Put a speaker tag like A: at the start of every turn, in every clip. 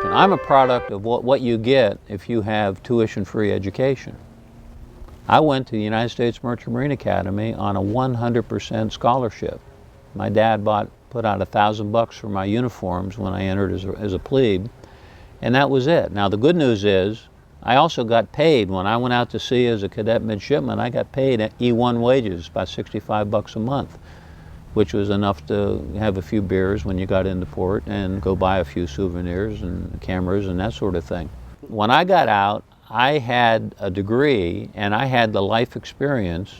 A: I'm a product of what you get if you have tuition-free education. I went to the United States Merchant Marine Academy on a 100% scholarship. My dad put out $1,000 for my uniforms when I entered as a plebe, and that was it. Now the good news is, I also got paid. When I went out to sea as a cadet midshipman, I got paid at E1 wages, about $65 a month, which was enough to have a few beers when you got into port and go buy a few souvenirs and cameras and that sort of thing. When I got out, I had a degree and I had the life experience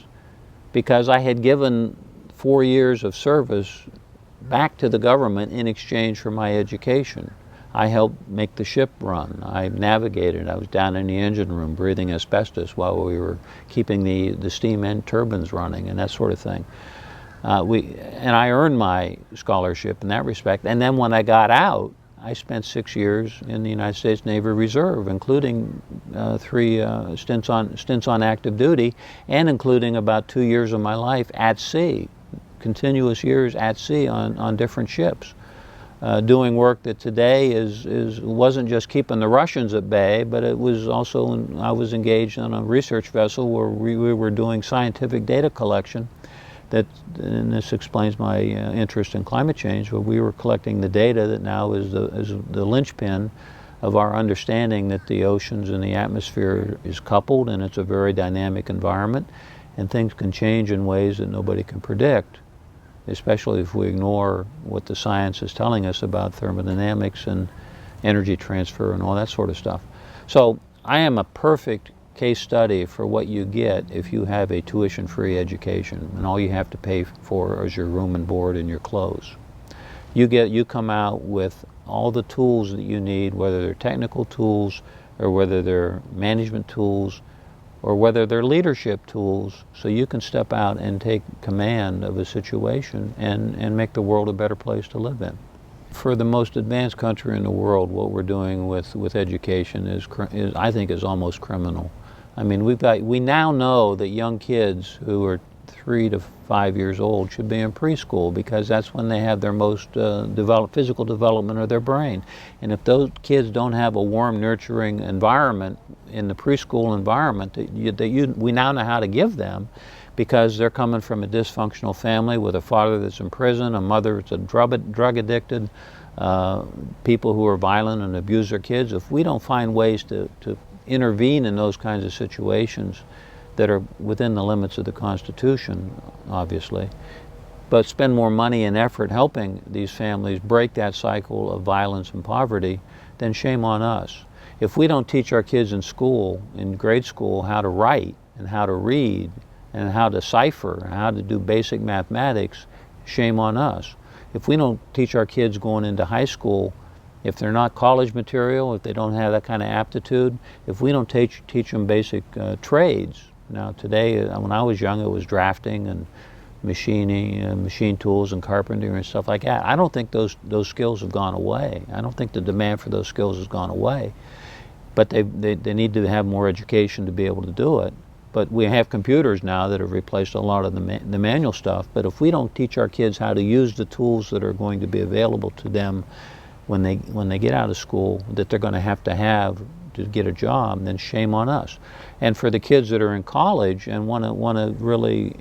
A: because I had given 4 years of service back to the government in exchange for my education. I helped make the ship run. I navigated. I was down in the engine room breathing asbestos while we were keeping the steam end turbines running and that sort of thing. And I earned my scholarship in that respect. And then when I got out, I spent 6 years in the United States Navy Reserve, including 3 stints on active duty, and including about 2 years of my life at sea, continuous years at sea on different ships, doing work that today wasn't just keeping the Russians at bay, but it was also, I was engaged on a research vessel where we were doing scientific data collection. And this explains my interest in climate change, but we were collecting the data that now is the linchpin of our understanding that the oceans and the atmosphere is coupled, and it's a very dynamic environment, and things can change in ways that nobody can predict, especially if we ignore what the science is telling us about thermodynamics and energy transfer and all that sort of stuff. So I am a perfect case study for what you get if you have a tuition-free education and all you have to pay for is your room and board and your clothes. You come out with all the tools that you need, whether they're technical tools or whether they're management tools or whether they're leadership tools, so you can step out and take command of a situation and make the world a better place to live in. For the most advanced country in the world, what we're doing with education is I think is almost criminal. I mean, we now know that young kids who are 3 to 5 years old should be in preschool because that's when they have their most physical development of their brain. And if those kids don't have a warm, nurturing environment in the preschool environment we now know how to give them, because they're coming from a dysfunctional family with a father that's in prison, a mother that's drug addicted, people who are violent and abuse their kids. If we don't find ways to intervene in those kinds of situations that are within the limits of the Constitution, obviously, but spend more money and effort helping these families break that cycle of violence and poverty, then shame on us. If we don't teach our kids in school, in grade school, how to write and how to read and how to cipher and how to do basic mathematics, shame on us. If we don't teach our kids going into high school, if they're not college material, if they don't have that kind of aptitude, if we don't teach them basic trades. Now today, when I was young, it was drafting and machining, machine tools and carpentry and stuff like that. I don't think those skills have gone away. I don't think the demand for those skills has gone away. But they need to have more education to be able to do it. But we have computers now that have replaced a lot of the manual stuff. But if we don't teach our kids how to use the tools that are going to be available to them when they get out of school, that they're going to have to get a job, then shame on us. And for the kids that are in college and want to really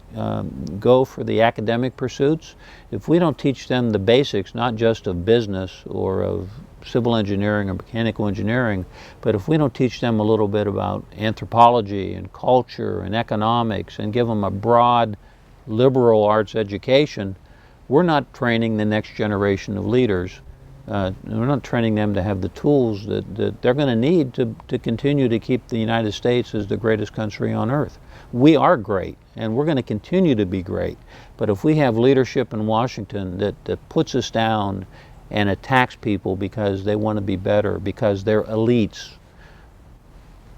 A: go for the academic pursuits, if we don't teach them the basics, not just of business or of civil engineering or mechanical engineering, but if we don't teach them a little bit about anthropology and culture and economics and give them a broad liberal arts education, we're not training the next generation of leaders. We're not training them to have the tools that they're going to need to continue to keep the United States as the greatest country on earth. We are great, and we're going to continue to be great. But if we have leadership in Washington that puts us down and attacks people because they want to be better, because they're elites,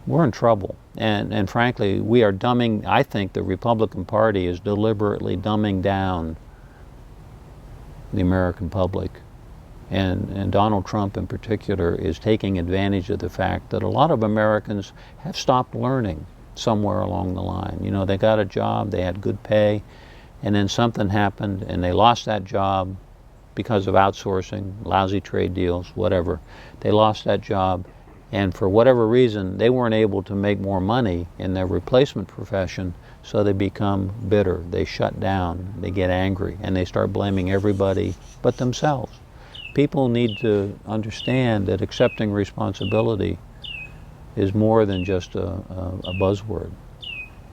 A: we're in trouble. And frankly, we are dumbing, I think the Republican Party is deliberately dumbing down the American public. And Donald Trump in particular is taking advantage of the fact that a lot of Americans have stopped learning somewhere along the line. You know, they got a job, they had good pay, and then something happened and they lost that job, because of outsourcing, lousy trade deals, whatever. They lost that job, and for whatever reason, they weren't able to make more money in their replacement profession, so they become bitter. They shut down, they get angry, and they start blaming everybody but themselves. People need to understand that accepting responsibility is more than just a buzzword.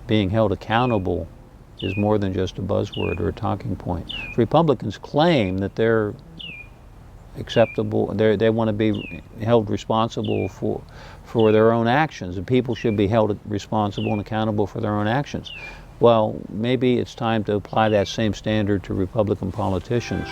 A: Being held accountable is more than just a buzzword or a talking point. Republicans claim that they're acceptable, they want to be held responsible for their own actions, and people should be held responsible and accountable for their own actions. Well, maybe it's time to apply that same standard to Republican politicians.